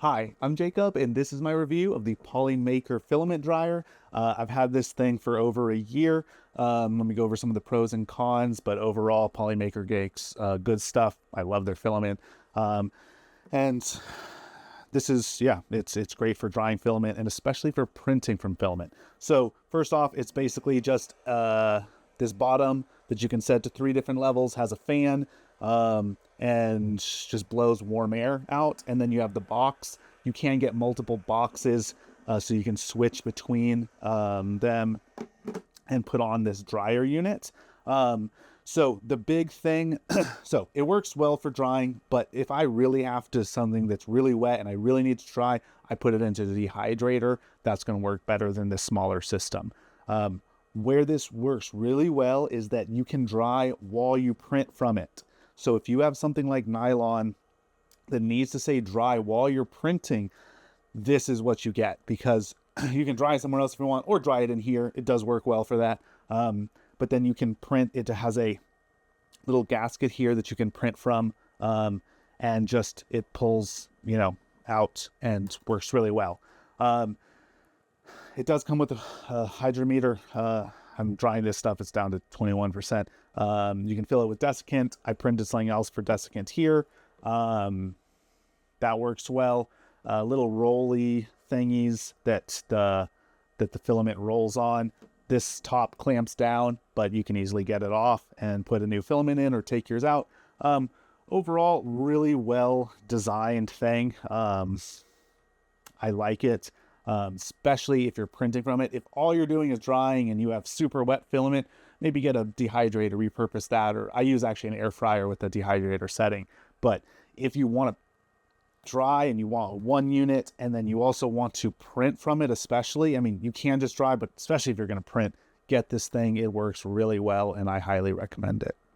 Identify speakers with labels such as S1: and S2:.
S1: Hi, I'm Jacob, and this is my review of the Polymaker Filament Dryer. I've had this thing for over a year. Let me go over some of the pros and cons, but overall, Polymaker makes good stuff. I love their filament. And this is, yeah, it's great for drying filament and especially for printing from filament. So first off, it's basically just this bottom that you can set to 3 different levels, has a fan, and just blows warm air out. And then you have the box. You can get multiple boxes, so you can switch between them and put on this dryer unit. So the big thing, so it works well for drying, but if I really have to something that's really wet and I really need to dry, I put it into the dehydrator. That's going to work better than this smaller system. Where this works really well is that you can dry while you print from it. So if you have something like nylon that needs to say dry while you're printing, this is what you get, because you can dry somewhere else if you want, or dry it in here. It does work well for that. But then you can print, it has a little gasket here that you can print from, and just it pulls, out and works really well. It does come with a hydrometer. I'm drying this stuff, it's down to 21%. You can fill it with desiccant. I printed something else for desiccant here. That works well. Little rolly thingies that the filament rolls on. This top clamps down, but you can easily get it off and put a new filament in or take yours out. Overall, really well designed thing. I like it, especially if you're printing from it. If all you're doing is drying and you have super wet filament, maybe get a dehydrator, repurpose that, or I use actually an air fryer with a dehydrator setting. But if you want to dry and you want one unit and then you also want to print from it, especially, I mean, you can just dry, but especially if you're going to print, get this thing. It works really well and I highly recommend it.